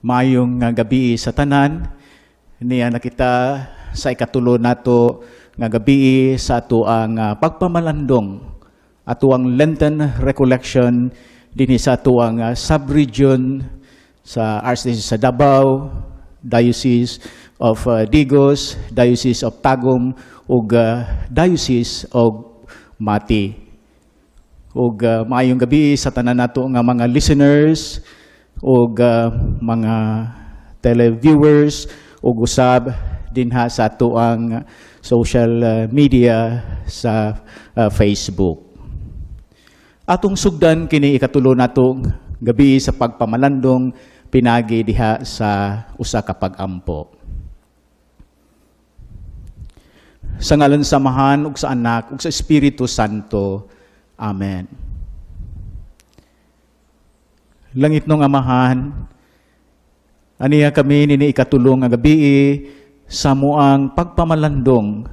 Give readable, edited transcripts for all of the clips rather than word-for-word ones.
Mayong gabi sa tanan, niya nakita sa ikatulo nato nga gabi sa ato ang pagpamalandong, ato ang Lenten recollection dinhi sa ato ang sub-region sa Archdiocese sa Davao, Diocese of Digos, Diocese of Tagum, ug Diocese of Mati. Ug maayong gabi sa tanan nato nga mga listeners ug mga televiewers ug usab dinha sa ato ang social media sa Facebook. Atong sugdan kini ikatulo natong gabi sa pagpamalandong pinagi diha sa usa ka pag-ampo. Sa ngalan sa Amahan ug sa Anak ug sa Espiritu Santo. Amen. Langit nung Amahan, aniya kami nini ikatulong nga gabi sa muang pagpamalandong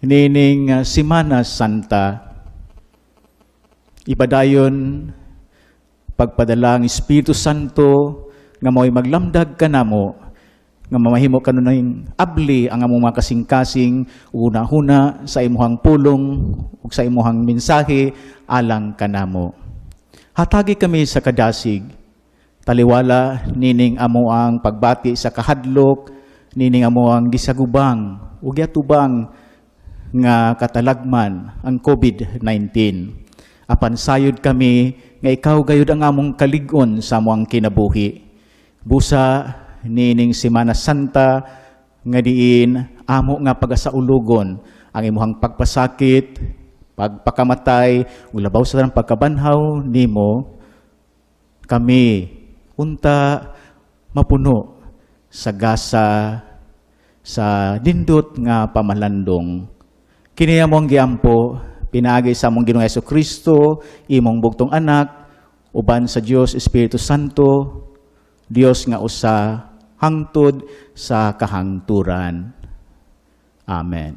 nining Semana Santa. Ipadayon pagpadala ng Espiritu Santo nga mo'y maglamdag kanamo nga mamahimo kanuning abli ang among mga kasing-kasing una-huna sa imuhang pulong ug sa imuhang mensahe alang kanamo. Hatagi kami sa kadasig, taliwala nining amo ang pagbati sa kahadlok, nining amo ang gisagubang ug yatubang nga katalagman ang COVID-19. Apan sayod kami nga ikaw gayud ang among kalig-on sa among kinabuhi. Busa nining Semana Santa nga diin amo nga pagasaulugon ang imuhang pagpasakit, pagpakamatay, ug labaw sa tanang pagkabanhaw nimo, kami unta mapuno sa gasa sa nindot nga pamalandong. Kini among giampo pinaagi sa among Ginoong Jesucristo, imong bugtong anak, uban sa Dios Espiritu Santo, Dios nga usa hangtod sa kahangturan. Amen.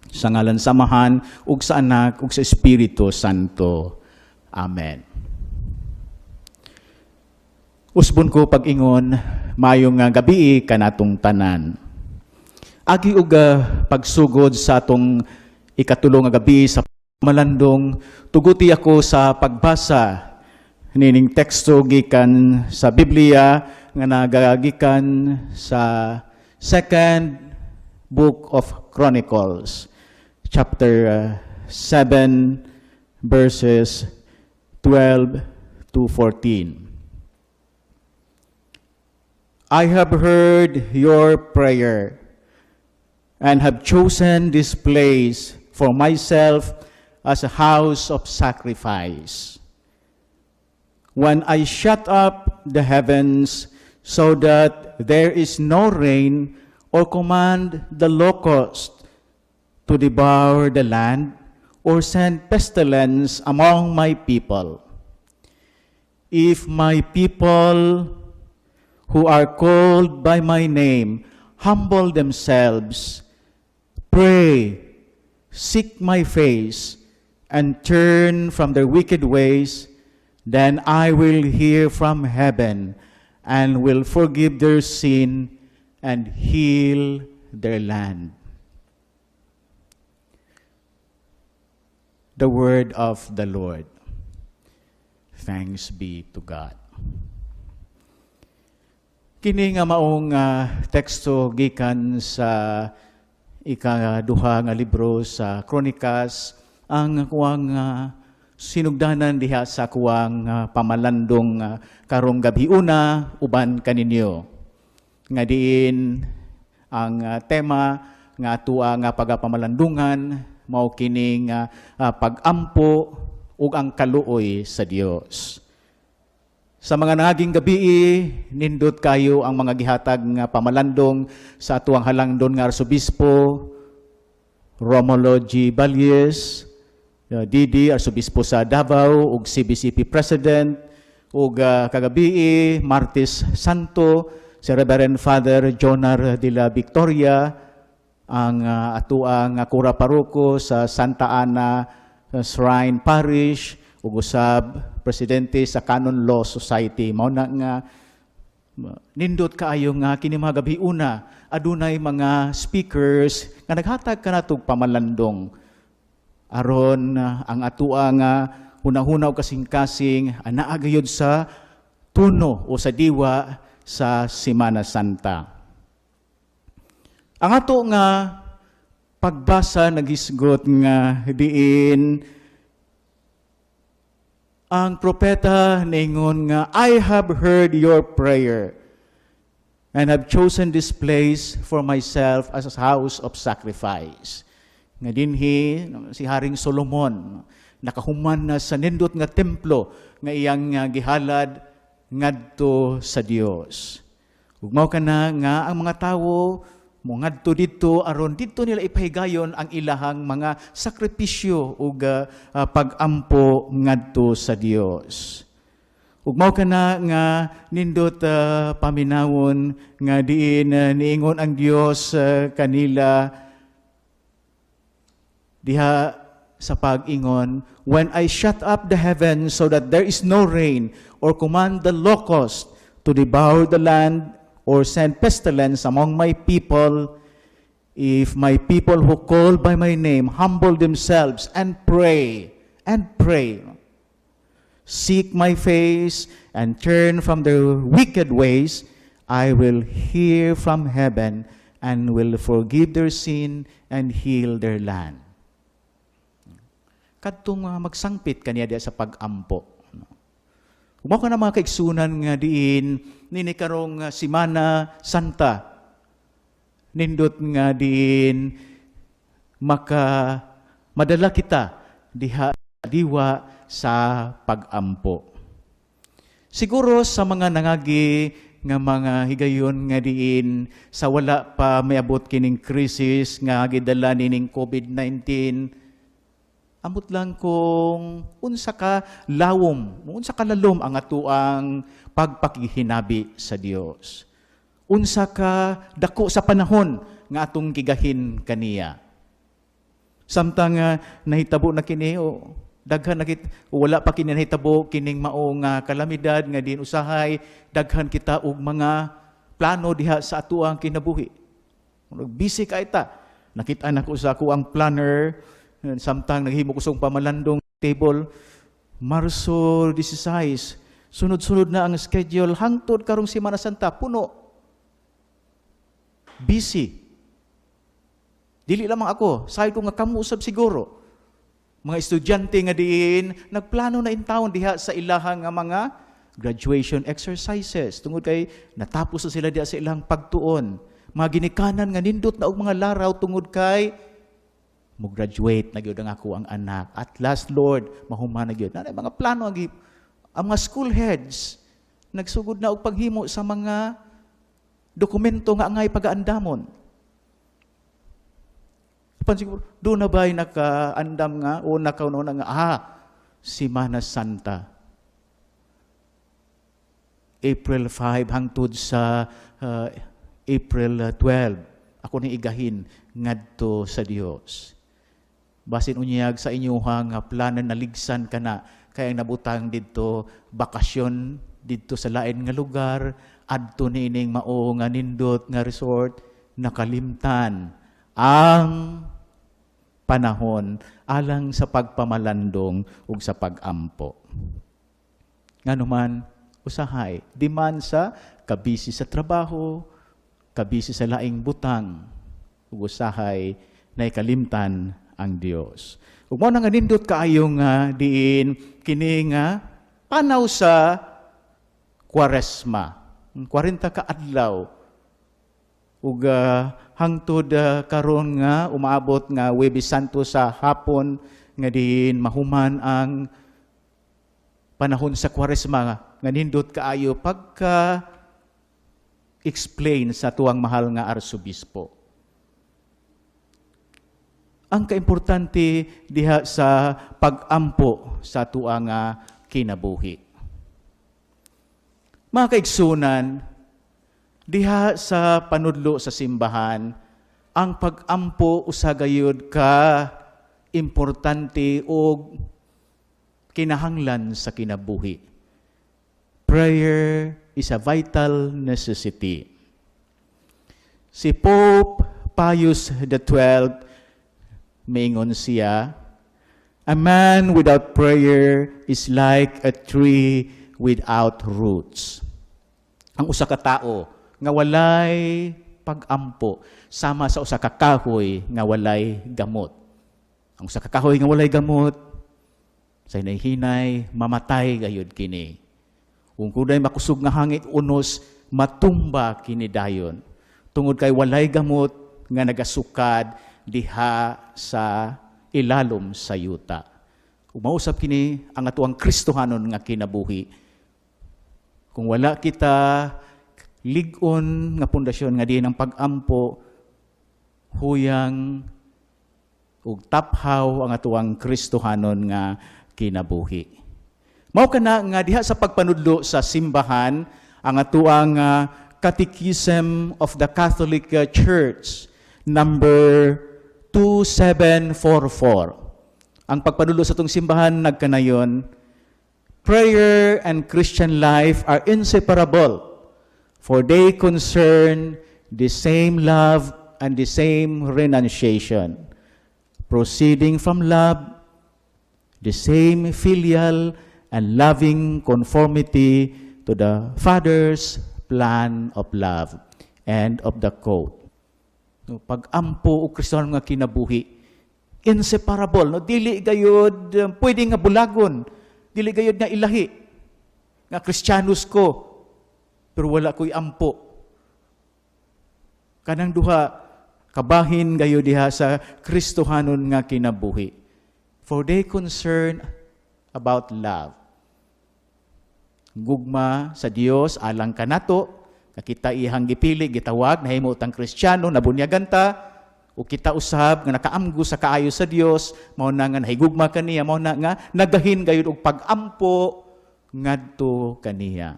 Sa ngalan sa Amahan ug sa Anak ug sa Espiritu Santo. Amen. Usbon ko pag-ingon, mayong gabi kanatong tanan. Agi ug pagsugod sa atong ikatulo nga gabi sa malandong, tuguti ako sa pagbasa nining teksto gikan sa Biblia nga nagagikan sa Second Book of Chronicles, chapter 7, verses 12 to 14. I have heard your prayer and have chosen this place for myself as a house of sacrifice. When I shut up the heavens so that there is no rain, or command the locust to devour the land, or send pestilence among my people. If my people who are called by my name humble themselves, pray, seek my face, and turn from their wicked ways, then I will hear from heaven and will forgive their sin and heal their land. The word of the Lord. Thanks be to God. Kini nga maong teksto gikan sa ikaduha nga libro sa Kronikas, ang kuwang sinugdanan diha sa kuwang pamalandong karong gabiuna uban kaninyo. Nga diin ang tema nga atua nga pagapamalandungan mao kining pag-ampo ug ang kaluoy sa Dios. Sa mga naging gabi, nindot kayo ang mga gihatag nga pamalandong sa atuang halangdon nga Arsobispo Romulo G. Balles, DD, Arsobispo sa Davao, ug CBCP President, ug kagabi, Martes Santo, si Reverend Father Jonar de la Victoria, ang atuang kura paroko sa Santa Ana Shrine Parish, ug usab presidente sa Canon Law Society. Mao na nga Nindot kaayo nga kini mga gabi una, adunay mga speakers nga naghatag kanatog pamalandong. Aron ang atua nga hunahuna o kasing-kasing anaa gayud sa tuno o sa diwa sa Semana Santa. Ang ato nga pagbasa nagisgot nga diin ang propeta ningon nga, I have heard your prayer and have chosen this place for myself as a house of sacrifice. Nga dinhi si Haring Solomon nakahuman na sa nindot nga templo nga iyang gihalad ngadto sa Dios. Ug mao kana nga ang mga tawo mo ngadto didto aron didto nila ipahigayon ang ilahang mga sakripisyo ug pagampo ngadto sa Dios. Ug mao kana nga nindot paminawon nga diin niingon ang Dios kanila diha sa pag-ingon, when I shut up the heavens so that there is no rain, or command the locust to devour the land, or send pestilence among my people, if my people who call by my name humble themselves and pray, seek my face and turn from their wicked ways, I will hear from heaven and will forgive their sin and heal their land. Kadtong magsangpit kaniya diya sa pag-ampo. Mao ka na mga kaigsunan nga diin nini karong Semana Santa. Nindot nga diin madala kita diwa sa pag-ampo. Siguro sa mga nangagi nga mga higayon nga diin sa wala pa miabot kining krisis nga gidala nining COVID-19, amot lang kung unsa ka lawom, unsa ka lalom ang atuang pagpakihinabi sa Dios. Unsa ka dako sa panahon nga atong gigahin kaniya. Samtang nahitabo na kini o daghan na wala pa kini nahitabo kining maong kalamidad nga din usahay daghan kita og mga plano diha sa atuang kinabuhi. Busy ka ita. Nakita na ko sa ako ang planner. Samtang naghimo ko sa pamalandong table, Marso 16, sunod-sunod na ang schedule, hangtod karong Semana Santa, puno. Busy. Dili lamang ako, sayo ko nga kamusab siguro. Mga estudyante nga diin, nagplano na in taon diha sa ilahang nga mga graduation exercises. Tungod kay natapos na sila diha sa ilahang pagtuon. Mga ginikanan nga nindot na og mga laraw tungod kay mo-graduate na gyud ang ako ang anak. At last, Lord, mahuman na gyud. Nanay mga plano ang mga school heads nagsugod na og paghimo sa mga dokumento nga angay pagaandamon. Siguro, doon na ba'y nakaandam nga o nakauna nga, Semana Santa. April 5 hangtod sa April 12. Ako ni igahin ngadto sa Dios. Basin unyag sa inyuhang plano na ligsan ka na, kaya nabutang dito, bakasyon dito sa lain nga lugar, adto nining mao nga nindot nga resort, nakalimtan ang panahon alang sa pagpamalandong ug sa pagampo. Nganuman, usahay, di man sa kabisi sa trabaho, kabisi sa laing butang, ug usahay na ikalimtan ang Dios. Ug mao nga nindot kaayo nga diin kini nga panaw sa Kwaresma. 40 ka adlaw. Ug hangtod karon nga umaabot nga Huwebes Santo sa hapon nga diin mahuman ang panahon sa Kwaresma nga nindot kaayo pagka explain sa tuwang mahal nga arsobispo. Ang kaimportante diha sa pagampo sa tuang kinabuhi. Mga kaigsunan, diha sa panudlo sa simbahan, ang pagampo usagayod ka importante o kinahanglan sa kinabuhi. prayer is a vital necessity. Si Pope Pius XII, maingon siya, "A man without prayer is like a tree without roots." Ang usa ka tawo nga walay pag-ampo sama sa usa ka kahoy nga walay gamot. Ang usa ka kahoy nga walay gamot sa hinay-hinay mamatay gayud kini. Kung kuday makusog nga hangin unos matumba kini dayon. Tungod kay walay gamot nga nagasukad diha sa ilalom sa yuta. Umausap kini ang atuang Kristohanon nga kinabuhi. Kung wala kita lig-on nga pundasyon nga diin ang pag-ampo, huyang ug taphaw ang atuang Kristohanon nga kinabuhi. Mao kana nga diha sa pagpanudlo sa simbahan ang atuang Catechism of the Catholic Church number 2744. Ang pagpanudlo sa itong simbahan nagkanayon, prayer and Christian life are inseparable, for they concern the same love and the same renunciation, proceeding from love, the same filial and loving conformity to the Father's plan of love and of the code. No, pag-ampo o Kristohanon nga kinabuhi, inseparable. No? Dili gayod, pwede nga bulagon. Dili gayod nga ilahi. Nga Kristyanos ko, pero wala ko'y ampo. Kanang duha, kabahin gayo diha sa Kristohanon nga kinabuhi. For they concern about love. Gugma sa Dios alang kanato, kita ihang gipili, gitawag, nahimo tang Kristiyano, nabunyagan ta, o kita usab nga nakaamgo sa kaayo sa Dios, mao na nga nahigugma kaniya, mao na nga nagahin gayud og pag-ampo ngadto kaniya.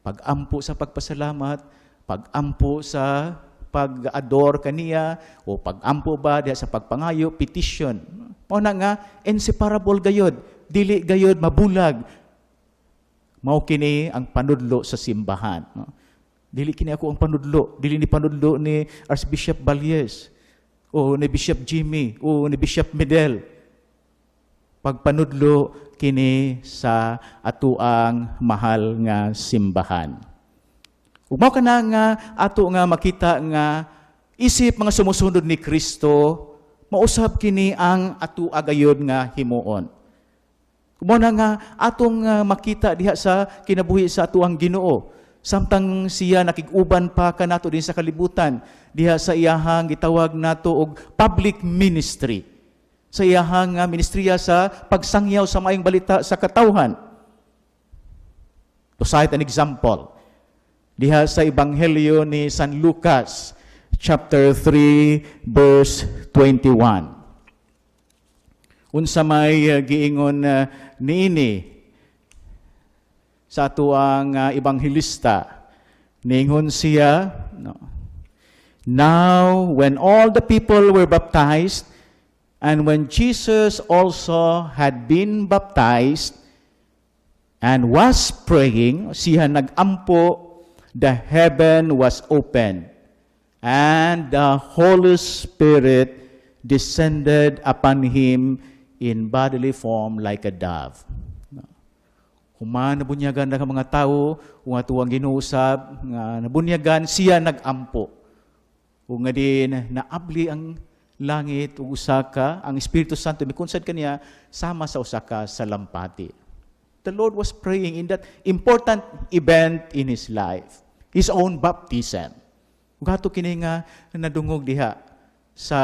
Pag-ampo sa pagpasalamat, pag-ampo sa pag-adore kaniya, o pag-ampo ba diha sa pagpangayo, petition. Mao na nga inseparable gayud, dili gayud mabulag. Mao kini ang panudlo sa simbahan. No? Dili kini ako ang panudlo. Dili ni panudlo ni Archbishop Balyes, o ni Bishop Jimmy, o ni Bishop Medel. Pagpanudlo kini sa atuang mahal nga simbahan. Ug mao kana nga ato nga makita nga isip mga sumusunod ni Kristo, mausab kini ang ato agayod nga himuon. Mao na nga atong makita diha sa kinabuhi sa atuang Ginoo. Samtang siya nakig-uban pa kanato din sa kalibutan, diha sa iyahang gitawag nato og public ministry. Sa iyahang ministriya sa pagsangyaw sa maayong balita sa katawhan. To cite an example, diha sa Ebanghelyo ni San Lucas, chapter 3, verse 21. Unsa may giingon niini sa atuang ebanghelista, ningon siya, no. Now, when all the people were baptized, and when Jesus also had been baptized and was praying, siya nagampo, the heaven was opened, and the Holy Spirit descended upon him in bodily form like a dove. Human nabunyagan na mga tao, kung atuang ginuusab, nga nabunyagan, siya nagampo. O nga din, naabli ang langit, o usaka, ang Espiritu Santo, mikunsad kaniya, sama sa usaka sa lampati. The Lord was praying in that important event in his life, his own baptism. Gato kini nga nadungog diha sa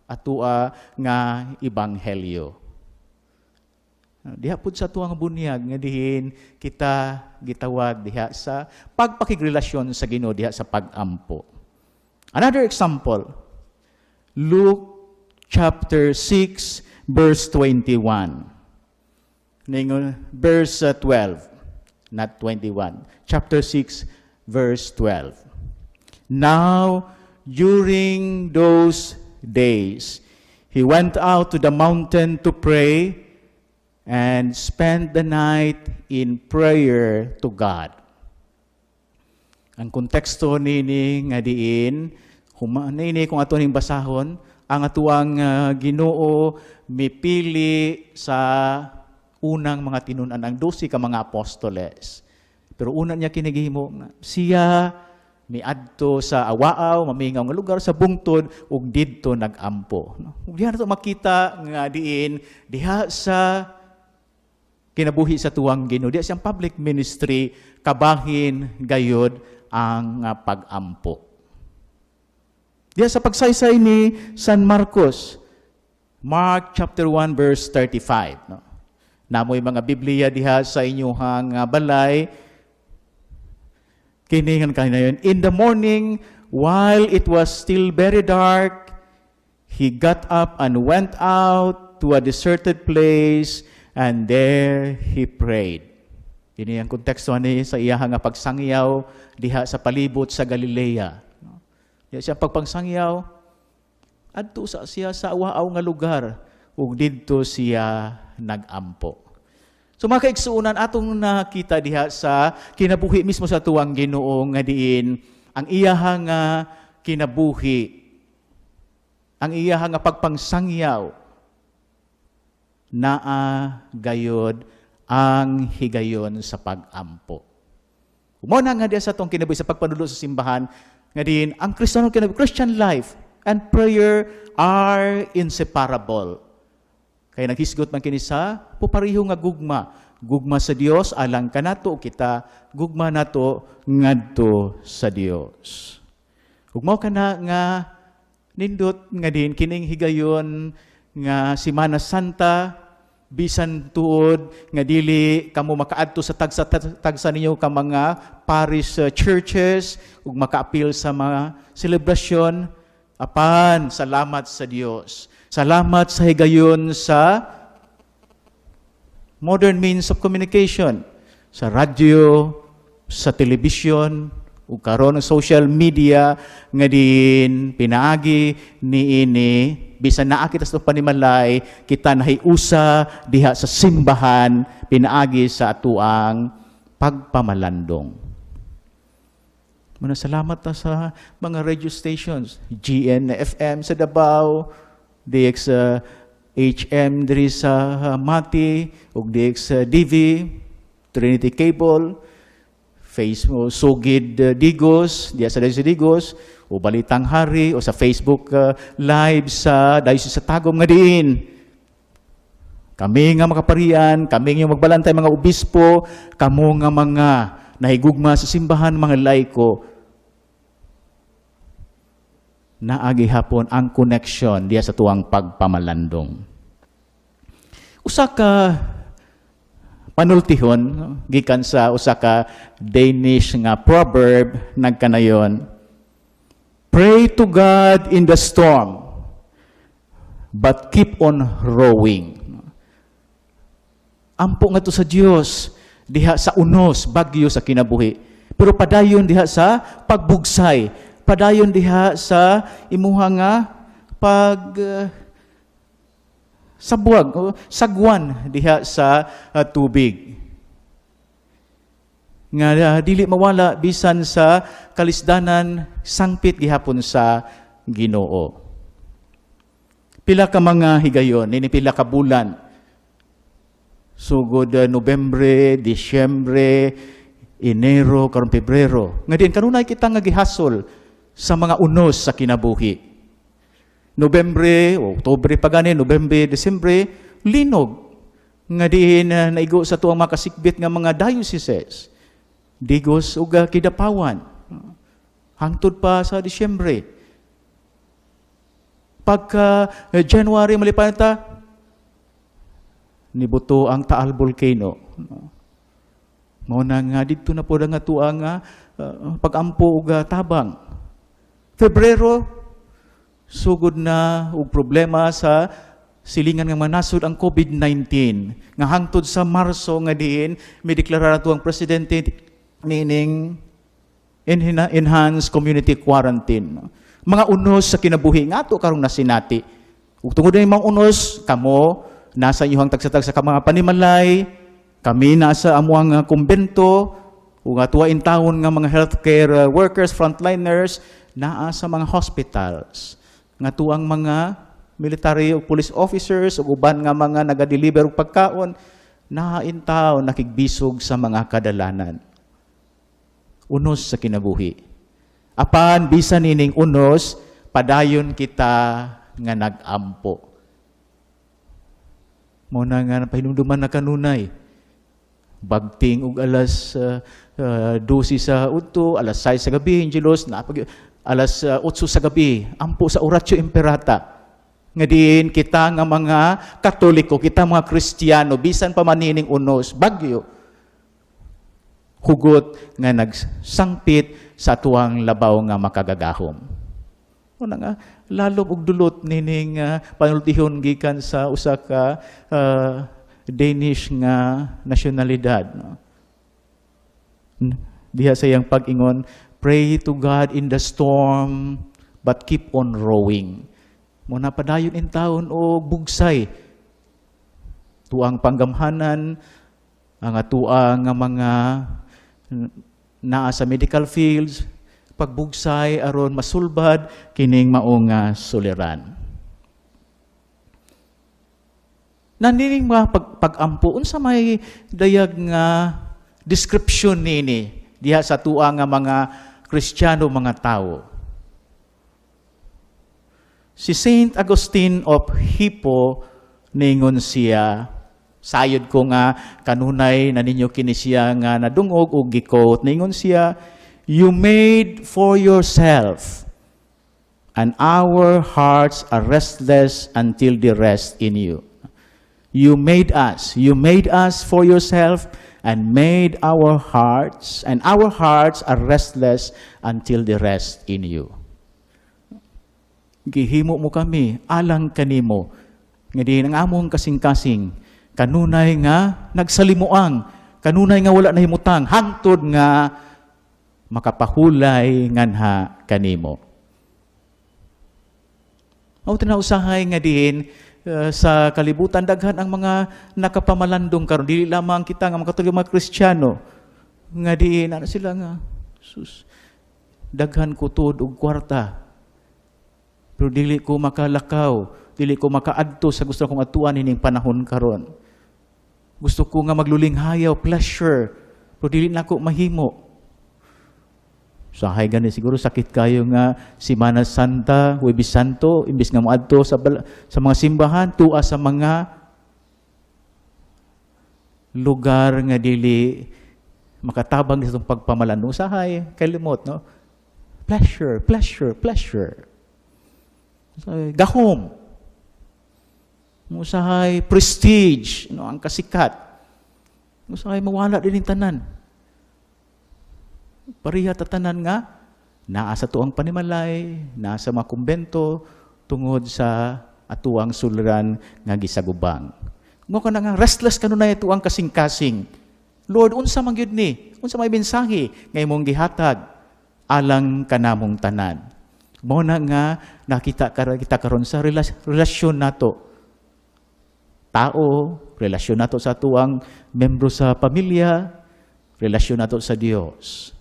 atua nga ebanghelyo. Diha pud sa atuang bunyag nga dihin kita gitawag diha sa pagpakigrelasyon sa Ginoo diha sa pag-ampo. Another example, Luke chapter 6 verse 21. Ningon verse 12, not 21. Chapter 6 verse 12. Now during those days he went out to the mountain to pray, and spend the night in prayer to God. Ang konteksto nini nga diin, nini kung ato ning basahon, ang atuang Ginoo mipili sa unang mga tinunan ang 12 ka mga apostoles. Pero una niya kinigihimo, siya miadto sa awaaw, mamingaw nga lugar sa bungtod, ug didto nagampo. Ug diha nato makita nga diin, diha sa kinabuhi sa tuwang Ginoo, diha siyang public ministry, kabahin gayud ang pag-ampo. Diha sa pagsaysay ni San Marcos, Mark chapter 1 verse 35. Namoy mga Biblia diha sa inyong balay, kiningan kanayon, in the morning, while it was still very dark, he got up and went out to a deserted place, and there he prayed. Ini ang konteksto ni sa iyang pagsangyaw diha sa palibot sa Galilea. Diha siya pagpangsangyaw, adto sa siya sa awaaw nga lugar, ug didto siya nagampo. So mga kaigsuunan, atong nakita diha sa kinabuhi mismo sa tuwang Ginoo nga diin, ang iyahang kinabuhi, ang iyahang pagpangsangyaw, naa gayod ang higayon sa pag-ampo. Umuna nga diha sa itong kinabuhi sa pagpanulo sa simbahan, nga diin, ang Christian life and prayer are inseparable. Kaya naghisgot man kini sa pupariho nga gugma. Gugma sa Dios alang kanato kita, gugma nato ngadto sa Dios. Ug mao kana nga nindot nga din kining higayon nga Semana Santa, bisan tuod nga dili kamo makaadto sa tagsa ninyo ka mga parish churches ug makaapil sa mga selebrasyon, apan salamat sa Dios. Salamat sa higayon sa modern means of communication, sa radyo, sa telebisyon, o karon ng social media, nga din pinaagi niini, bisan naa kita sa panimalay, kita nahiusa diha sa simbahan, pinaagi sa atuang pagpamalandong. Muna salamat ta sa mga radio stations, GN-FM sa Davao, DX-HM diri sa Mati, ug DX-DV, Trinity Cable, Facebook, Sugid Digos, diya sa Diocese Digos, o Balitang Hari, o sa Facebook Live sa Diocese sa Tagum nga diin. Kami nga makaparian, kami nga magbalantay mga obispo, kamo nga mga nahigugma sa simbahan, mga laiko, naagi hapon ang connection diya sa tuwang pagpamalandong. Usa ka panultihon gikan sa usa ka Danish nga proverb nagkanayon, pray to God in the storm, but keep on rowing. Ampo nga to sa Dios diha sa unos, bagyo sa kinabuhi, pero padayon diha sa pagbugsay, padayon diha sa imuha nga sabuag o sagwan diha sa tubig. Nga dili mawala bisan sa kalisdanan sangpit gihapon sa Ginoo. Pila ka mga higayon, nini pila ka bulan. Sugod Nobyembre, Disyembre, Enero, karon Pebrero. Nga din kanunay kita nga gihasol sa mga unos sa kinabuhi. Nobyembre, Oktubre pa gani, Nobyembre, Desembre, linog. Nga diin naigo sa tuwang makasikbit nga mga dioceses. Digos ug Kidapawan. Hangtod pa sa Disyembre. Pagka January malipan ta, nibuto ang Taal Volcano. Mao na nga dito na po nga tuang pag-ampo ug tabang. Febrero, sugod na og problema sa silingan nga manasod ang COVID-19. Nga hangtod sa Marso nga diin, may deklarara to ang presidente nining enhanced community quarantine. Mga unos sa kinabuhi nga to karong nasinati. Ug tungod ni mga unos, kamo nasa inyong tagsatag sa mga panimalay, kami nasa amuang kumbento, ug tuwain taon nga mga healthcare workers, frontliners, naa sa mga hospitals, nga tuang mga military o police officers, ug uban nga mga nagadeliver og pagkaon, nahaintaw, nakigbisog sa mga kadalanan. Unos sa kinabuhi. Apan, bisan nining unos, padayon kita nga nag-ampo. Muna nga pahinumduman na kanunay. Bagting og alas 12 sa udto, alas 6 sa gabi, Angelos, alas 8 sa gabi, ampo sa Oratio Imperata. Nga diin kita nga mga Katoliko, kita mga Kristiyano, bisan pa manining unos, bagyo, hugot nga nagsangpit sa tuwang labaw nga makagagahom. Una nga, lalong og dulot nining panultihon gikan sa usa ka Danish nga nasyonalidad. No? Diha sa iyang pag-ingon, pray to God in the storm, but keep on rowing. Muna padayon in taon o bugsay. Tuang panggamhanan, ang tuang nga mga naa sa medical fields, pagbugsay aron masulbad kining maong suliran. Nanining mga pag-ampo, unsa may dayag nga description nini diha sa tuang nga mga Kristiyano, mga tao. Si Saint Augustine of Hippo ningon siya, sayod ko nga kanunay na ninyo kini siya nga nadungog og gikot, ningon siya, you made for yourself, and our hearts are restless until they rest in you. You made us for yourself, and made our hearts, and our hearts are restless until they rest in you. Gihimo mo kami, alang kanimo, nga di nang among kasing-kasing, kanunay nga nagsalimuang, kanunay nga wala nahimutang, hangtod nga makapahulay nganha kanimo. O tinausahay nga diin, sa kalibutan daghan ang mga nakapamalandong karon, dili lamang kita nga mga Katoliko, mga Kristiyano, nga diin ano sila nga sus, daghan ko tuod og kwarta, pero dili ko makalakaw, dili ko makaadto sa gusto kong atuan ining panahon karon. Gusto ko nga maglulinghayaw, pleasure, pero dili na ko mahimo. Sahay gani siguro sakit kayo nga Semana Santa, Huwebes Santo, imbis nga moadto sa mga simbahan, tua sa mga lugar nga dili makatabang sa itong pagpamalandong. Sahay, kalimot, no? Pleasure, pleasure, pleasure. Gahom. Usahay prestige, no, ang kasikat. Usahay mawala din yung tanan. Pariha tatanan nga naa sa tuang panimalay, naa sa mga kumbento tungod sa atuang suliran nga gisagubang. Mo kana nga restless kanunay tuang kasing-kasing. Lord, unsa man gyud ni? Unsa may mensahe nga imong gihatag alang kanamong tanan? Mao na nga nakita kita karon sa relasyon nato. Tao, relasyon nato sa tuang membro sa pamilya, relasyon nato sa Dios.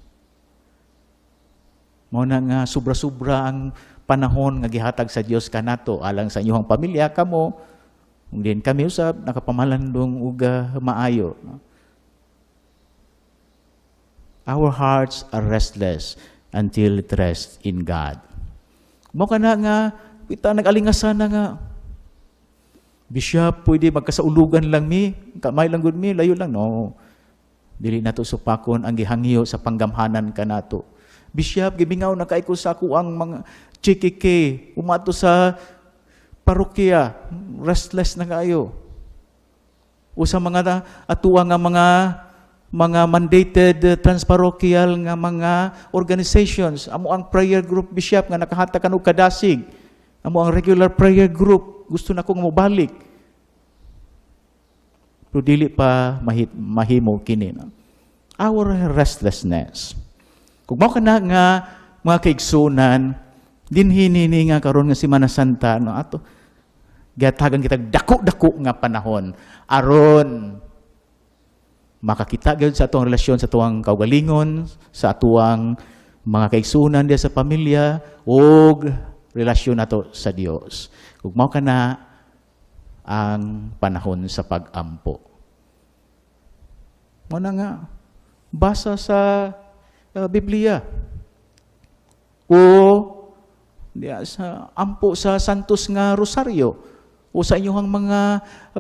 Mao na nga sobra-sobra ang panahon nga gihatag sa Dios kanato alang sa inyong pamilya kamo, din kami usab nakapamalandong ug maayo. Our hearts are restless until it rests in God. Mao kana nga kita nag-alingasan na nga Bishop, pwede magkasaulugan lang mi, kamay lang gud mi, layo lang. No. Dili nato supakon ang gihangyo sa panggamhanan kanato. Bishop, gibingaw na kay ko sa ako ang mga chikike, umato sa parokya, restless na kayo. O sa mga atuwa nga mga mandated transparochial nga mga organizations, amo ang prayer group, Bishop, nga nakahatag og kadasig. Amo ang regular prayer group, gusto na kong mabalik. Pero dili pa mahimo kini. No? Our restlessness. Kung mao kana nga mga kaigsunan, dinhi nini nga karon nga Semana Santa, no, ato Gihatagan kita dako-dako nga panahon aron makakita gyud sa atong relasyon sa tuwang kaugalingon, sa atuang mga kaigsunan diya sa pamilya ug relasyon nato sa Dios. Ug mao kana ang panahon sa pag-ampo. Mo na nga basa sa Biblia o diya sa ampo sa santos nga rosaryo o sa inyong mga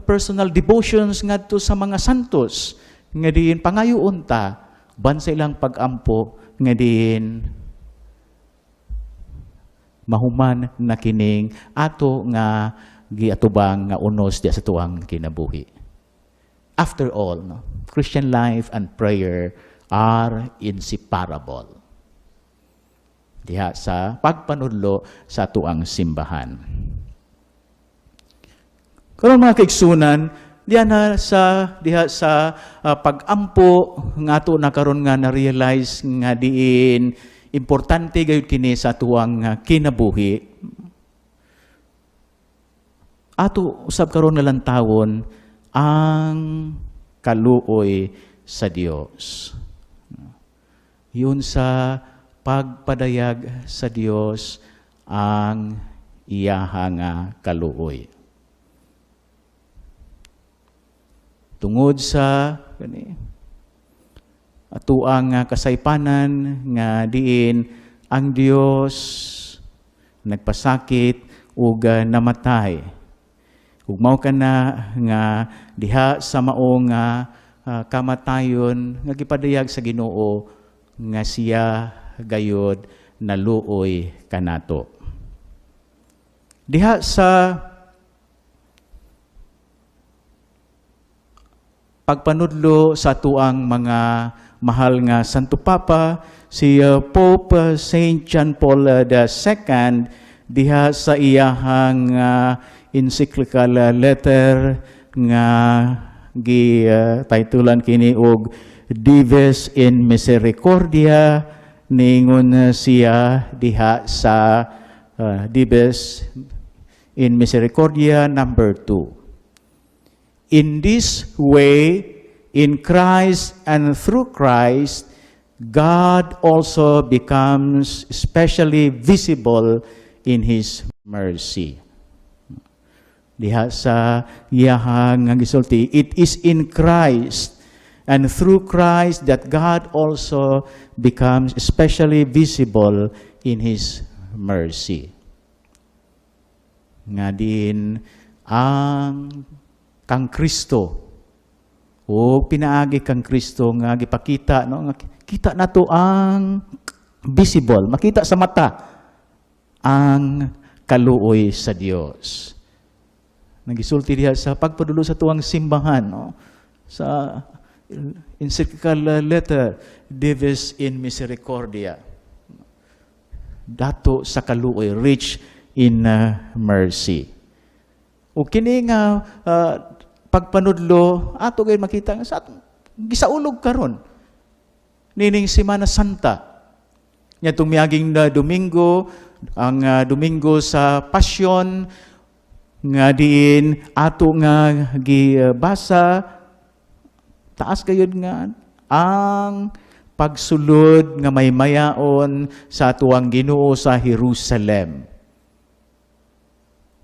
personal devotions ngadto sa mga santos nga diin pangayoon ta ban sa ilang pag-ampo nga diin mahuman na kining ato nga giatubang nga unos diya sa tuwang kinabuhi. After all, no, Christian life and prayer are inseparable diha sa pagpanudlo sa tuang simbahan. Karon mga kaigsunan, diha sa pag-ampo nga ato na karon nga na-realize nga diin importante gayud kini sa tuang kinabuhi. Ato usab karon nga lantawon ang kaluoy sa Dios. Yun sa pagpadayag sa Dios ang iyaha nga kaluoy. Tungod sa atuang kasaypanan nga diin ang Dios nagpasakit ug namatay. Ug mao kana nga diha sa mao nga kamatayon nga gipadayag sa Ginoo nga siya gayud naluoy kanato. Diha sa pagpanudlo sa tuang mga mahal nga Santo Papa, si Pope Saint John Paul II, diha sa iyahang encyclical letter nga gi-titulan kini og Dives in Misericordia, ningon siya diha sa Dives in Misericordia number 2. In this way, in Christ and through Christ, God also becomes especially visible in His mercy. Diha sa iyahang gisulti, it is in Christ and through Christ that God also becomes especially visible in His mercy. Nga din ang kang Kristo o pinaagi kang Kristo nga gipakita no nga kita nato ang visible, makita sa mata ang kaluoy sa Dios. Nagisulti diha sa pagpadulo sa tuwang simbahan no sa encyclical letter Dives in Misericordia. Dato sa kaluoy, rich in mercy. O kini nga pagpanudlo ato gayud makita sa gisaulog karon nining Semana Santa. Nyatong miaging Domingo, ang Domingo sa Pasyon nga diin ato nga gibasa taas gayud nga ang pagsulod nga may mayaon sa tuwang Ginoo sa Jerusalem.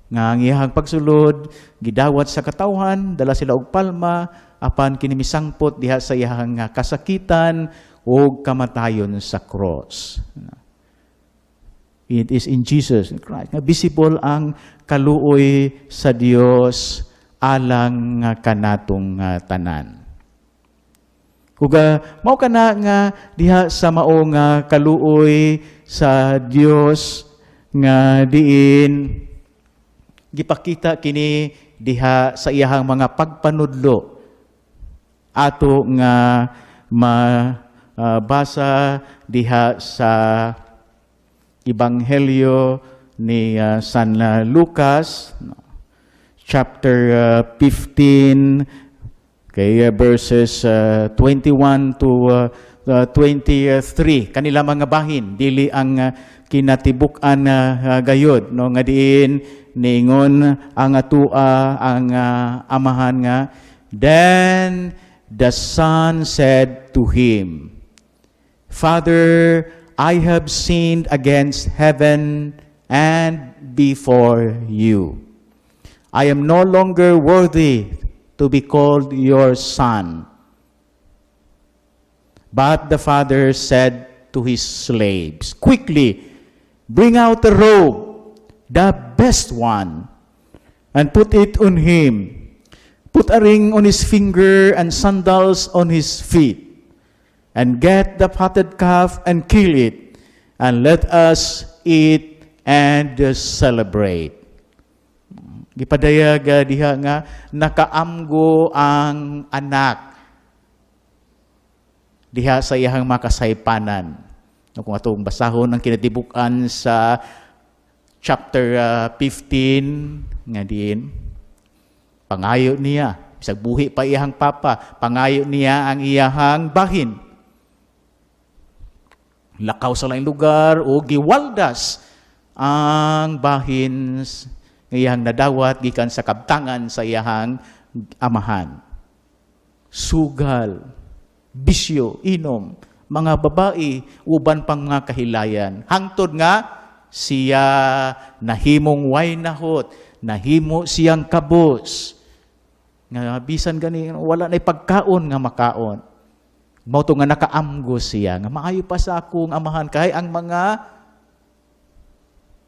Nga ang iyahang pagsulod, gidawat sa katawhan, dala sila og palma, apan kinimisangpot diha sa iyahang kasakitan o kamatayon sa cross. It is in Jesus Christ nga visible ang kaluoy sa Dios alang kanatong tanan. Kuga mao kana nga diha sa mao nga kaluoy sa Dios nga diin gipakita kini diha sa iyahang mga pagpanudlo ato nga mabasa diha sa Ebanghelyo ni San Lucas chapter 15 kay verses 21 to 23 kanila mga bahin dili ang kinatibuk-an gayud no nga diin ningon ang atua ang amahan nga, then the son said to him, Father, I have sinned against heaven and before you. I am no longer worthy to be called your son. But the father said to his slaves, quickly, bring out the robe, the best one, and put it on him. Put a ring on his finger and sandals on his feet. And get the fatted calf and kill it, and let us eat and celebrate. Gipadayag diha nga nakaamgo ang anak diha sa iyang makasaypanan. Kung atong basahon ang kinatibuk-an sa chapter 15 nga diin, pangayo niya, bisag buhi pa iyang papa, pangayo niya ang iyang bahin. Lakaw sa laing lugar o giwaldas ang bahin nga iyang nadawat gikan sa kabtangan sa iyang amahan. Sugal, bisyo, inom, mga babae, uban pang mga kahilayan. Hangtod nga, siya nahimong waynahot, nahimo siyang kabos. Nga bisan gani, wala na pagkaon nga makaon. Mauto nga nakaamgo siya, nga maayo pa sa akong amahan, kay ang mga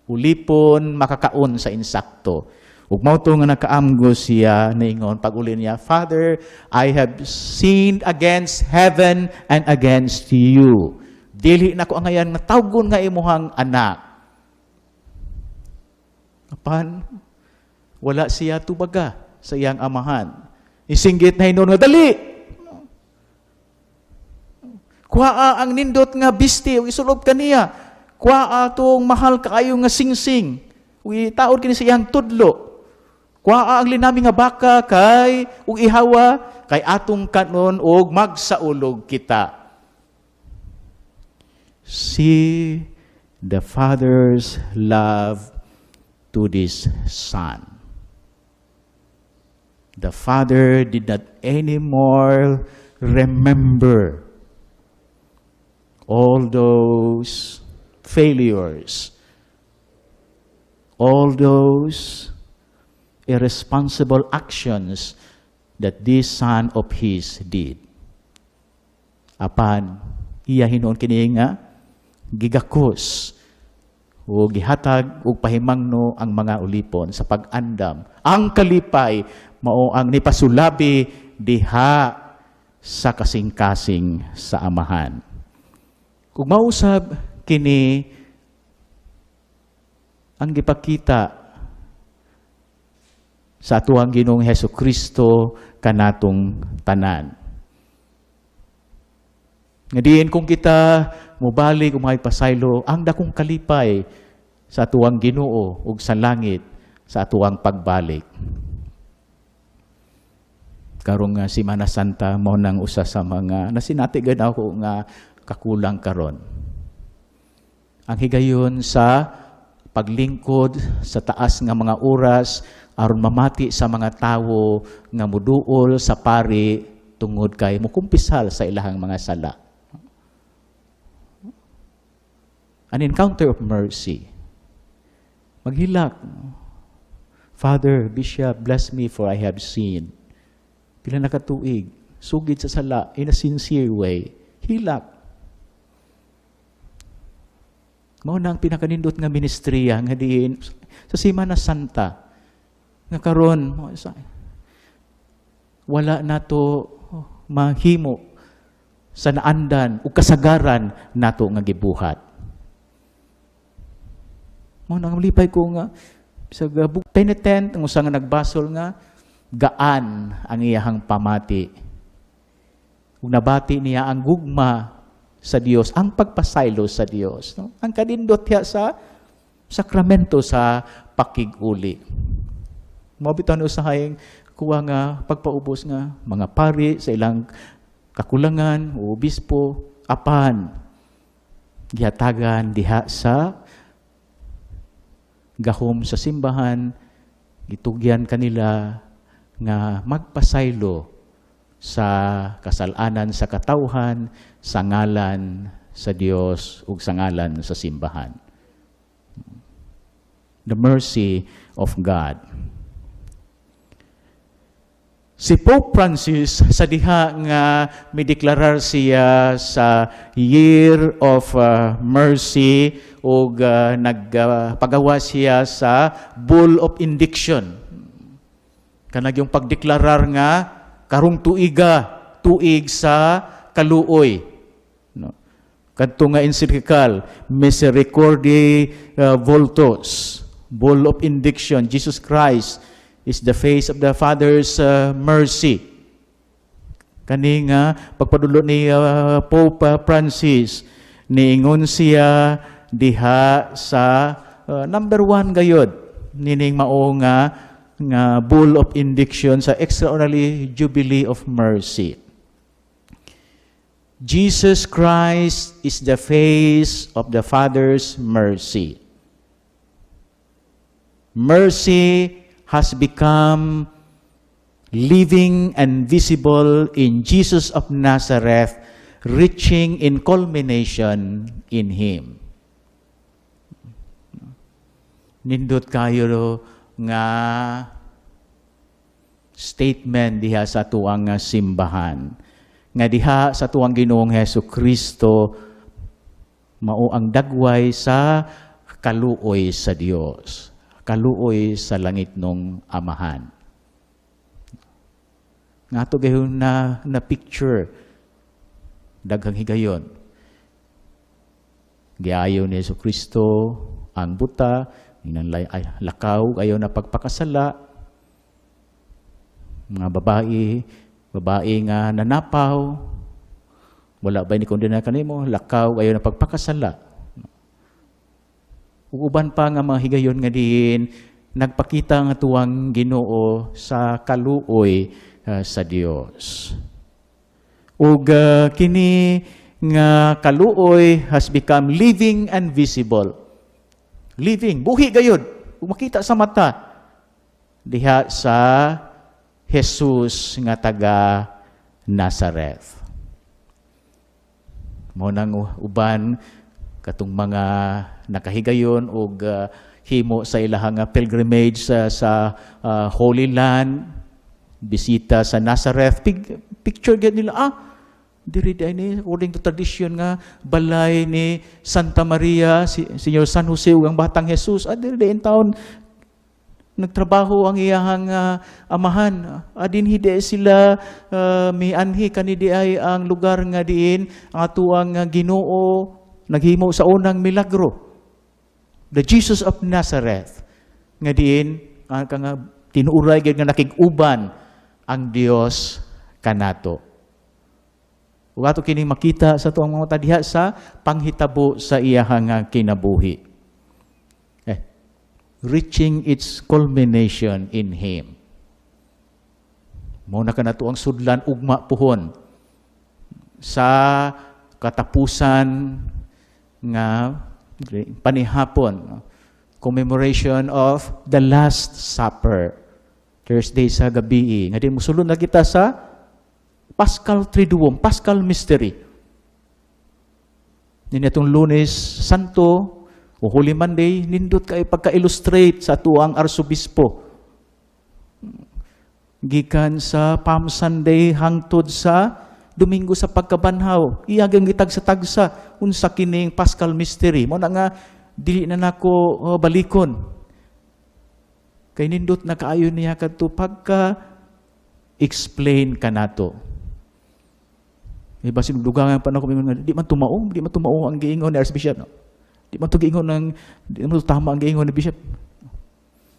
ulipon makakaon sa insakto. Ug mauto nga nakaamgo siya niingon pag-uli niya, Father, I have sinned against heaven and against you. Dili na ko angayan nga tawgon nga imuhang anak. Apan wala siya tubaga sa iyang amahan. Isinggit na hinon nga dali. Kuha ang nindot nga bisti ug isulob kaniya. Kuha atong mahal kaayo nga singsing. Uy taod kini sa iyang tudlo. Kuha ang linami nga baka kay ug ihawa kay atong kanon ug magsaulog kita. See the Father's love to this son. The Father did not anymore remember all those failures, all those irresponsible actions that this son of his did. Apan, iya hinuon kini nga gigakos o gihatag o pahimangno ang mga ulipon sa pag-andam. Ang kalipay mao ang nipasulabi diha sa kasing-kasing sa amahan. Kung mausab kini ang gipakita sa atuang Ginoong Hesukristo kanatong tanan. Nga diin kung kita mubalik o makipasaylo, ang dakong kalipay sa atuang Ginoo ug sa langit sa atuang pagbalik. Karong Semana Santa mao nang usa sa mga nasinati gid ako nga kakulang karon. Ang higayon sa paglingkod sa taas nga mga oras aron mamati sa mga tawo nga muduol sa pari tungod kay mukumpisal sa ilahang mga sala. An encounter of mercy. Maghilak. Father, Bishop, bless me for I have sinned. Pila na katuig, sugid sa sala in a sincere way. Hilak. Mao nang pinakanindot nga ministriya nga diin sa Semana Santa nga karon wala nato mahimo sa naandan ug kasagaran nato nga gibuhat. Mao nang lipay ko nga sa penitent ang usa nga nagbasol nga gaan ang iyahang pamati. Ug nabati niya ang gugma sa Dios, ang pagpasaylo sa Dios, no? Ang kanindot ya sa sakramento sa pakig-uli. Mabitan usahay kuha nga pagpaubos nga mga pari sa ilang kakulangan o obispo apan gihatagan diha sa gahom sa simbahan, gitugyan kanila nga magpasaylo sa kasalanan sa katawhan, sa ngalan sa Dios ug sa ngalan sa simbahan. The mercy of God. Si Pope Francis, sa diha nga mideklarar siya sa Year of Mercy ug nagpagawa siya sa Bull of Indiction. Kanag yung pagdeklarar nga karong tuig sa kaluoy. No? Kadto nga encyclical Misericordiae Vultus, Bull of Indiction. Jesus Christ is the face of the Father's mercy. Kani nga pagpadulot ni Pope Francis, niingon siya diha sa number 1 gayod nining mao nga Bull of Indiction sa Extraordinary Jubilee of Mercy. Jesus Christ is the face of the Father's mercy. Mercy has become living and visible in Jesus of Nazareth, reaching in culmination in Him. Nindot kayo nga statement diha sa tuang simbahan. Nga diha sa tuang Ginoong Hesukristo, mao ang dagway sa kaluoy sa Dios. Kaluoy sa langit nung Amahan. Nga ito gayon na picture, daghang higayon. Giayo ni Jesucristo ang buta, lakaw, ayaw na pagpakasala, mga babae nga nanapaw, wala ba ni kondena kanimo, lakaw, ayaw na pagpakasala. Uban pa nga mga higayon nga diin, nagpakita nga tuwang Ginoo sa kaluoy sa Dios. Ug kini nga kaluoy has become living and visible. Living, buhi gayud, makita sa mata diha sa Jesus nga taga Nazareth. Mao nang uban katong mga nakahigayon og himo sa ilahang pilgrimage sa Holy Land, bisita sa Nazareth, picture gid nila diri ni according to tradition nga balay ni Santa Maria, Señor San Jose ug ang batang Jesus, diri in town nagtrabaho ang iyahang amahan. Dinhi sila mianhi kanidi ay ang lugar nga diin ang atuang Ginoo naghimo sa unang milagro. The Jesus of Nazareth. Nga diin, nga tinuuray nga nakig-uban ang Dios kanato. Ug ato kining makita sa tuang mga tadiha sa panghitabo sa iyahang kinabuhi. Reaching its culmination in Him. Mao na kanato ang sudlan ugma puhon sa katapusan nga panihapon, commemoration of the Last Supper, Thursday sa gabi. Nga din musulod na kita sa Paschal Triduum, Paschal Mystery. Nitong Lunes Santo o Holy Monday, nindot kay pagka-illustrate sa tuang arsobispo. Gikan sa Palm Sunday hangtod sa Domingo sa pagkabanhaw, iyagang gitag sa tagsa, unsa kining Paschal Mystery. Mo na nga, dili na nako balikon. Kay nindot na kaayo niya kadto pagka-explain ka nato. Iba sinudugangan pa na ko, di man tumaong ang giingon ni Archbishop. No? Di man to giingon di man to tama ang giingon ni Bishop.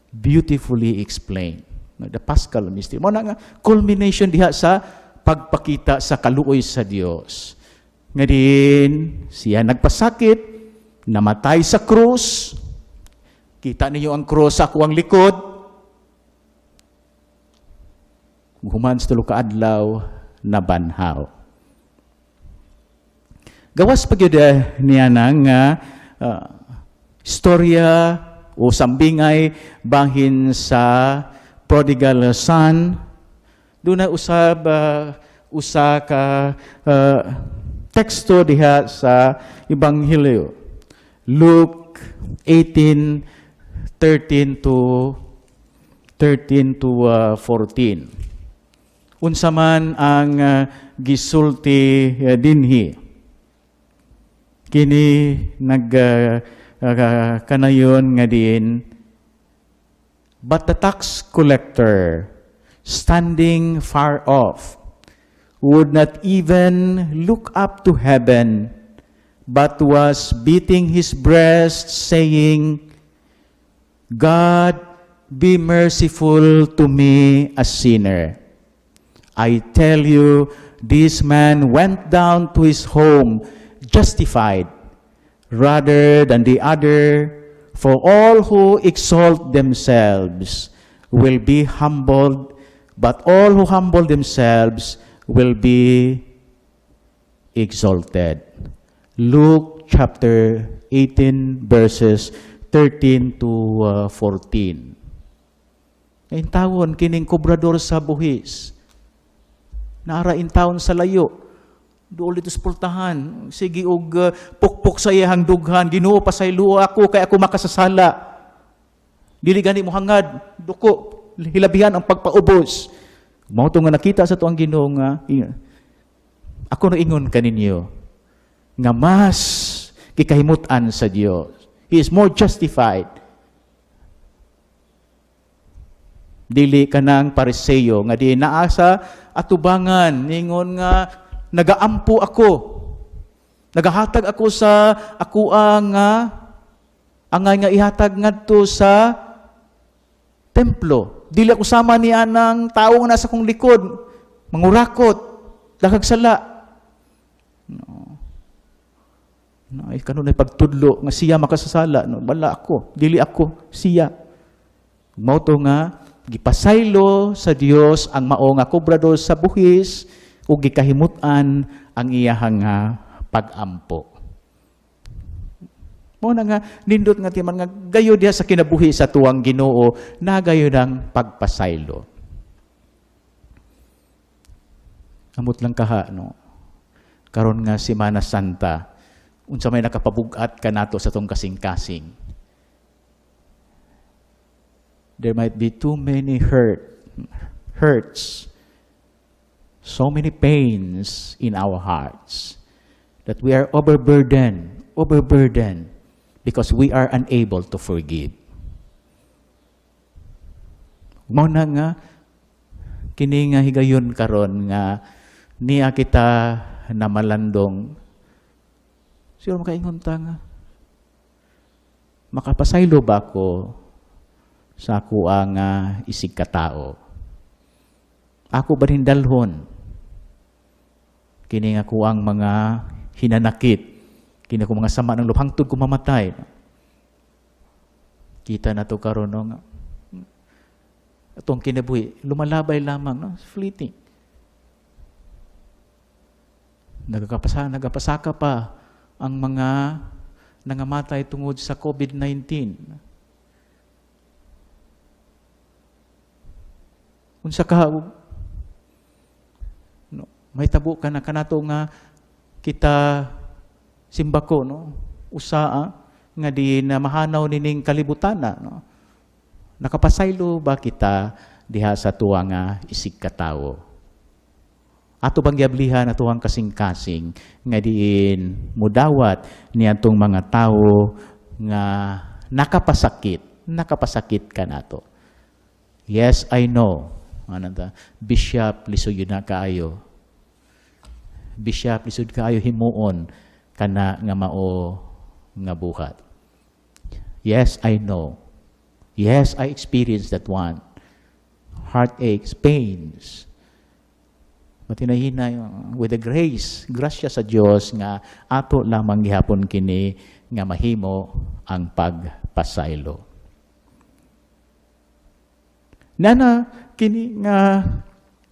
Beautifully explained. The Paschal Mystery. Mo na nga, culmination diha sa pagpakita sa kaluoy sa Dios. Nga din, siya nagpasakit, namatay sa krus. Kita niyo ang krus sa kuwang likod. Human sa tulo ka adlaw na banhaw. Gawas pa gyud niya nang istorya o sambingay bahin sa prodigal son. Doon na usab usa ka teksto diha sa Ebanghelyo. Luke 18:13 to 14. Unsa man ang gisulti dinhi. Kini kanayon nga din, but the tax collector, standing far off, would not even look up to heaven, but was beating his breast, saying, God, be merciful to me, a sinner. I tell you, this man went down to his home justified rather than the other, for all who exalt themselves will be humbled, but all who humble themselves will be exalted. Luke chapter 18 verses 13 to 14. Ngayon tawon, kining kobrador sa buhis. Naara in taon sa layo. Doon dito sa pultahan. Sige og pukpok sa iyahang dughan. Ginoo pasaylo ako kay ako makasasala. Dili gani mo hangad. Duko. Hilabihan ang pagpaubos. Mao to nga nakita sa tuang Ginoo nga ako no ingon kaninyo nga mas kikahimutan sa Dios. He is more justified. Dili kanang Pariseo nga di naasa atubangan ningon nga nagaampo ako. Nagahatag ako sa akuang angay nga ihatag ngadto sa templo. Dili ako sama ni anang tawo nga nasa kong likod. Mangurakot, dakag sala. No. Ay kanon ay pagtudlo nga siya makasasala. No, wala ako, dili ako, siya. Mao to nga gipasaylo sa Dios ang mao nga kobrador sa buhis ug gikahimutan ang iyahang pag-ampo. Mo na nga nindot nga timan nga gayo diha sa kinabuhi sa tuwang Ginoo na gayo ng pagpasaylo. Amot lang kaha no. Karon nga Semana Santa unsa may nakapabug-at kanato sa tong kasing-kasing. There might be too many hurts, so many pains in our hearts that we are overburdened because we are unable to forgive. Mao na nga kini nga higayon karon nga niya kita na malandong. Siguro makaingon ta nga makapasaylo ba ko sa ako ang isig katao? Ako ba rin dalhon? Kini nga ko ang mga hinanakit. Kini ko mga sama ng loob hangtod ko mamatay. Kita na to karon no. Atong kinabuhi, lumalabay lamang no, fleeting. Nagapasaka pa ang mga nangamatay tungod sa COVID-19. Unsa ka no, may tabo ka na kanato nga kita simbako no usaa nga di na mahanaw nining kalibutan no. Nakapasaylo ba kita diha sa tuwa nga isig katawo? Ato bang giablihan atuang kasing-kasing nga diin mudawat niadtong mga tawo nga nakapasakit kanato. Yes, I know. Bishop, lisod yun na kaayo. Bishop, lisod kaayo himuon kana nga mao nga buhat. Yes, I know. Yes, I experienced that one. Heartaches, pains. Matinahinay with the grasya sa Dios nga ato lamang gihapon kini nga mahimo ang pagpasaylo. Nana kini nga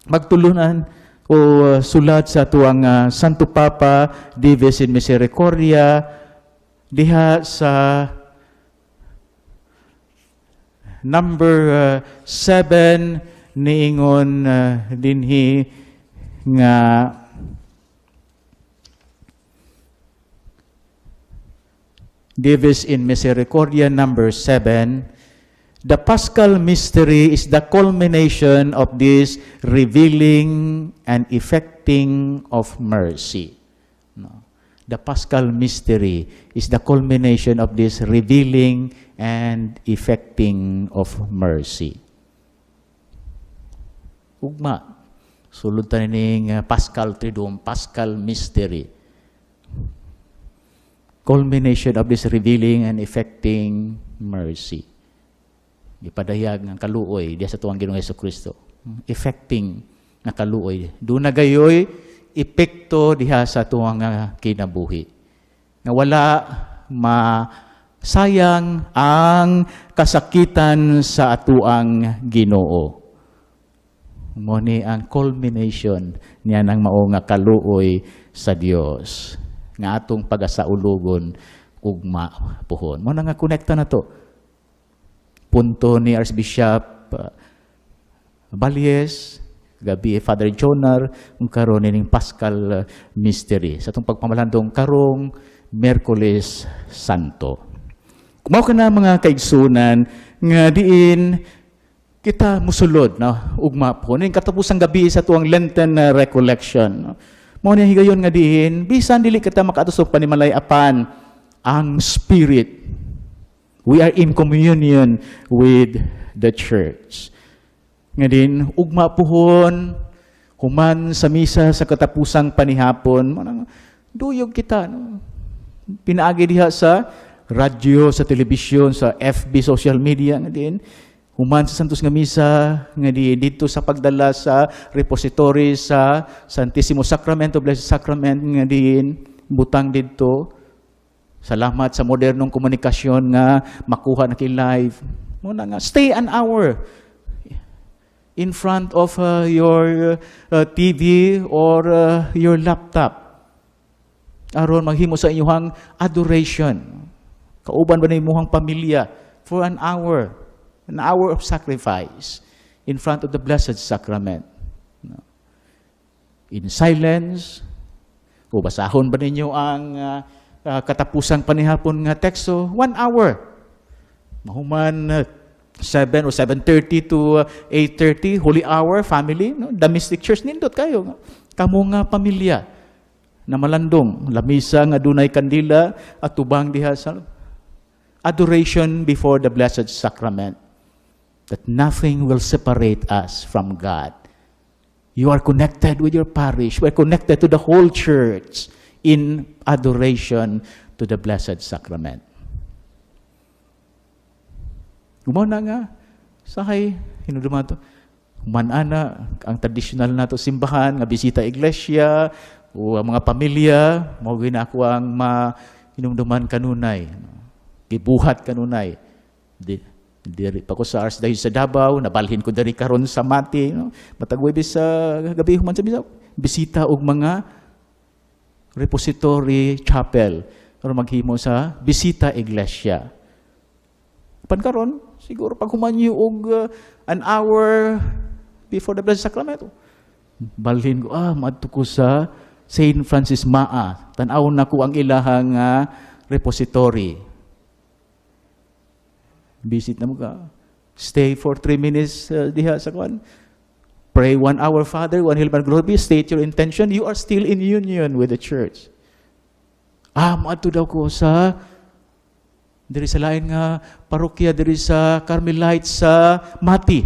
magtulunan o sulat sa tuang Santo Papa Dives in Misericordia diha sa number 7 niingon dinhi nga Divis in Misericordia number 7, the Paschal mystery is the culmination of this revealing and effecting of mercy. No. The Paschal mystery is the culmination of this revealing and effecting of mercy. Ugma, sulod ta ning Paschal Triduum, Paschal mystery. Culmination of this revealing and effecting mercy. Ipadayag ng kaluoy diya sa tuwang Ginoong Hesukristo. Effecting nga kaluoy. Doon na gayoy epekto diha sa tuwang kinabuhi. Nga wala masayang ang kasakitan sa atuang Ginoo. Mo ni ang culmination niya ng mao nga kaluoy sa Dios. Nga atong pagasaulugon ugma puhon. Mo na nga konekta na to. Punto ni Archbishop Baljes, gabi Father Jonar, kung karon ning Paschal mystery sa atong pagpamalandong karong Miyerkules Santo. Kumao ka na mga kaigsunan nga diin kita musulod na ugma po ning katapusang gabi sa tuang Lenten recollection. No? Mao ni higayon nga diin bisan dili kita makatusok panimalayapan ang Spirit. We are in communion with the church. Nga din ugma puhon human sa misa sa katapusang panihapon manang duyog kita no? Pinaagi diha sa radyo, sa telebisyon, sa FB, social media nga din human sa Santos nga misa nga dito sa pagdala sa repository sa Santissimo Sacramento, Blessed Sacrament nga din butang dito. Salamat sa modernong komunikasyon nga makuha na kay live. Muna nga stay an hour in front of your TV or your laptop. Aron maghimo sa inyong adoration. Kauban ba na inyong pamilya for an hour of sacrifice in front of the Blessed Sacrament. In silence, o basahon ba ninyo ang katapusang panihapon nga teksto? 1 hour. Mahuman 7 or 7:30 to 8:30, holy hour, family, no? The Mystic Church, nindot kayo. Kamo nga pamilya na malandong, lamisa nga dunay kandila at tubang diha sa adoration before the Blessed Sacrament. That nothing will separate us from God. You are connected with your parish. We are connected to the whole church in adoration to the Blessed Sacrament. Umana nga, sahay, hinuduman to, manana, ang traditional na to simbahan, nga bisita iglesia, o ang mga pamilya, mawagin ako ang hinumduman kanunay, gibuhat kanunay. Diri pa ko sa Ars dahil sa Davao, nabalhin ko dari karon sa Mati, no? Matagway sa gabi human sa bisita og mga repository chapel or maghimo sa bisita iglesia. Pan karon siguro pag humanyo og an hour before the Blessed Sacrament, balhin ko madto ko sa St. Francis Maa, tan-aw na ko ang ilahang repository. Visit na mo ka. Stay for 3 minutes diha sa kwan. Pray 1 hour, Father, 1 Hail Mary, Glory, state your intention. You are still in union with the church. Maadto daw ko sa diri sa lain nga parokya diri sa Carmelites sa Mati.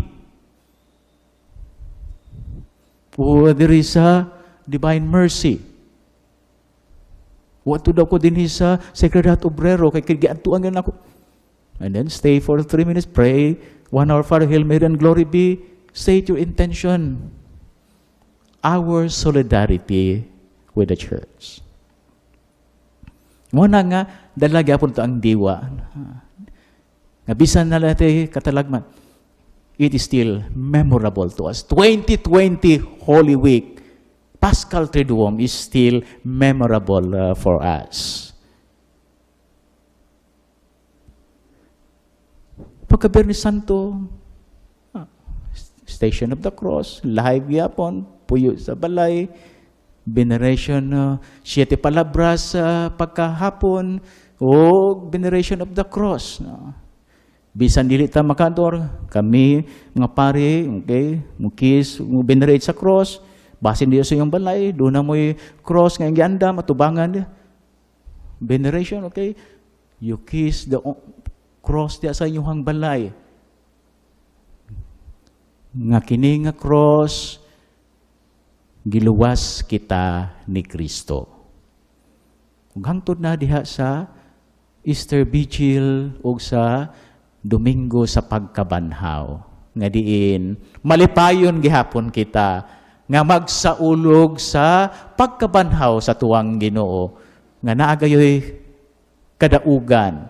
O diri sa Divine Mercy. Wato daw ko dinhi sa Sacred Heart Obrero kay giadtuan gan ako. And then stay for 3 minutes, pray 1 hour, Father, Hail Mary, and glory be. State your intention. Our solidarity with the church. Muna nga, dalaga po ito ang diwa. Nabisan na natin katalagman. It is still memorable to us. 2020 Holy Week, Paschal Triduum is still memorable for us. ka Biyernes Santo, Station of the Cross, live yapon, puyo sa balay, veneration, 7 palabras sa pagkahapon, o veneration of the cross. Bisan dili ta makador, kami mga pare, okay, mukis, venerate sa cross, basin diyo sa iyong balay, doon na mo'y cross ngayong gianda, matubangan diya. Veneration, okay? You kiss the cross diya sa inyong balay. Nga kini nga cross, giluwas kita ni Kristo. Ug hangtod na diha sa Easter Vigil o sa Domingo sa pagkabanhaw. Nga diin, malipayon gihapon kita nga magsaulog sa pagkabanhaw sa tuwang Ginoo nga naagayoy kadaugan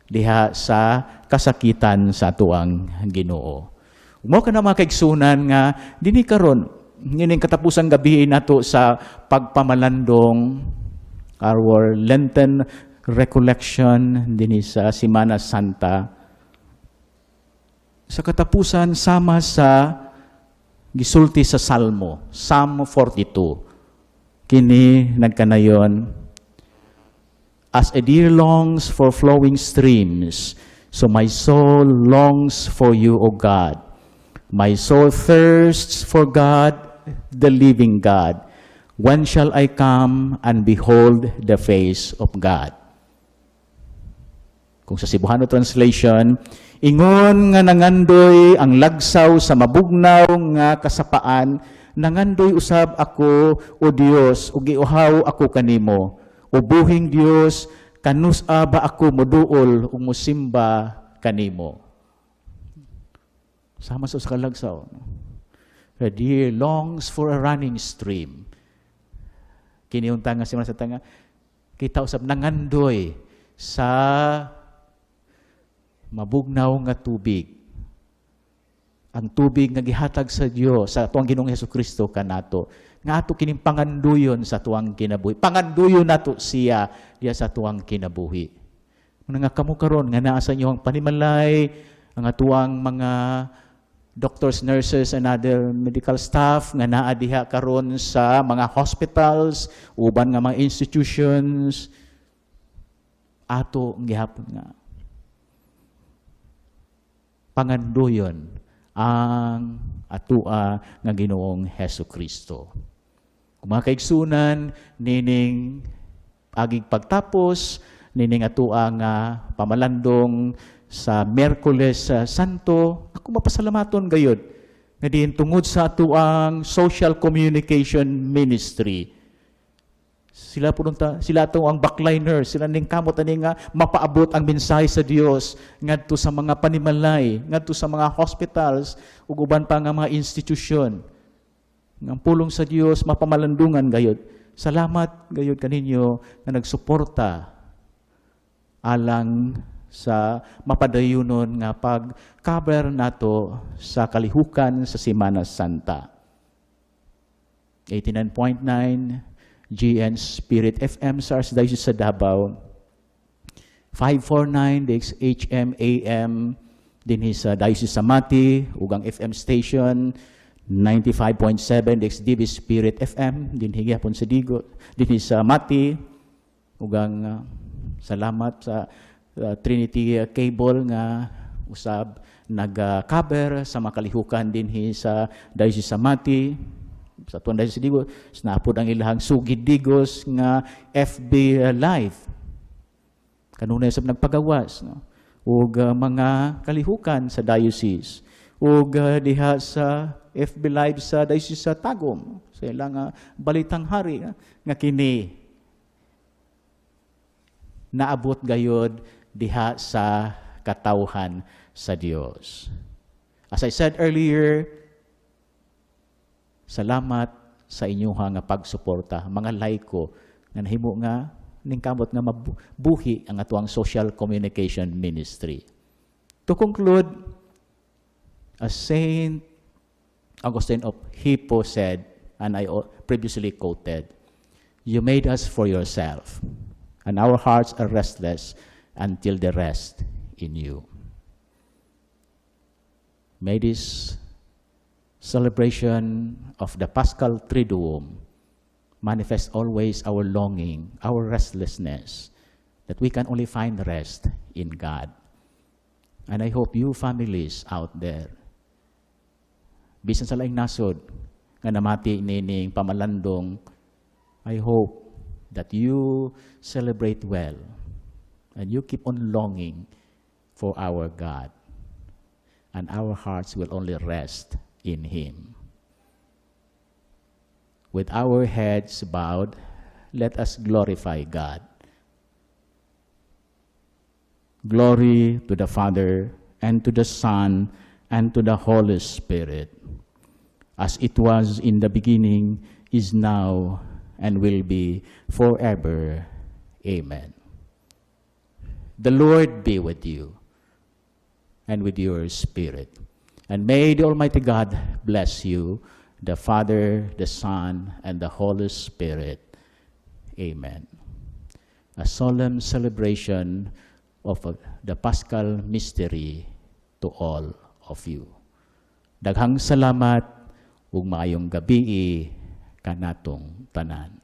diha sa kasakitan sa tuwang Ginoo. Mo ka na makaigsunan nga dinhi karon ngining katapusang gabi nato sa pagpamalandong our Lenten recollection dinhi sa Semana Santa. Sa katapusan, sama sa gisulti sa Salmo, Psalm 42. Kini nagkanayon, as a deer longs for flowing streams, so my soul longs for you, O God. My soul thirsts for God, the living God. When shall I come and behold the face of God? Kung sa Cebuano translation, ingon nga nangandoy ang lagsaw sa mabugnaw nga kasapaan, nangandoy usab ako, O Dios, ug giuhaw ako kanimo. O buhing Dios, kanusa ba ako moduol ug mosimba kanimo. Sama sa kalagsaw. The deer longs for a running stream. Kiniunta nga si sa tanga, kita usab nangandoy sa mabugnaw nga tubig. Ang tubig nga gihatag sa Dios sa tuwang Ginoong Hesukristo kanato. Nga ato kining panganduyon sa tuwang kinabuhi. Panganduyon nato siya diya sa tuwang kinabuhi. Nga kamo karon nga naa sa inyo ang panimalay, ang atuang mga doctors, nurses, and other medical staff nga naa diha karon sa mga hospitals, uban nga mga institutions, ato ang gihapon nga panganduyon ang atua nga Ginoong Hesukristo. Kung mga kaigsunan, nining agig pagtapos, nining atua nga pamalandong sa Miyerkules Santo, ako mapasalamaton gayud nga diin tungod sa atuang social communication ministry. Sila to ang backliners, sila ning kamot ani nga mapaabot ang mensahe sa Dios ngadto sa mga panimalay, ngadto sa mga hospitals ug uban pa nga mga institusyon. Ang pulong sa Dios mapamalandungan gayud. Salamat gayud kaninyo nga nagsuporta alang sa mapadayunon nga pag-cover nato sa kalihukan sa Semana Santa. 89.9 GN Spirit FM sa Archdiocese sa Davao, 549 DXHM AM dinhi sa Diocese sa Mati, ugang FM station 95.7 DXDB Spirit FM dinhi gyapon sa Digo, dinhi sa Mati, ugang salamat sa Trinity Cable nga usab nag-cover sa makalihukan dinhi sa Diocese sa Mati. Sa tuwan dahil sa Digo, sinapod ang ilahang sugid digos nga FB Live. Kanunay sab nagpagawas. No? O mga kalihukan sa diocese. O diha sa FB Live sa diocese sa Tagum. Sa ilang balitang hari nga kini naabot gayod diha sa katawhan sa Dios. As I said earlier, salamat sa inyong nga pagsuporta, mga laiko, nga nahimo nga, ningkamot nga mabuhi ang atuang social communication ministry. To conclude, as Saint Augustine of Hippo said, and I previously quoted, "You made us for yourself, and our hearts are restless until they rest in you." May this celebration of the Paschal Triduum manifest always our longing, our restlessness, that we can only find rest in God. And I hope you families out there, bisan sa laing nasod, nga namati nining pamalandong, I hope that you celebrate well and you keep on longing for our God. And our hearts will only rest in Him. With our heads bowed, let us glorify God. Glory to the Father, and to the Son, and to the Holy Spirit, as it was in the beginning, is now, and will be forever. Amen. The Lord be with you, and with your spirit. And may the Almighty God bless you, the Father, the Son, and the Holy Spirit. Amen. A solemn celebration of the Paschal mystery to all of you. Daghang salamat ug maayong gabi kanatong tanan.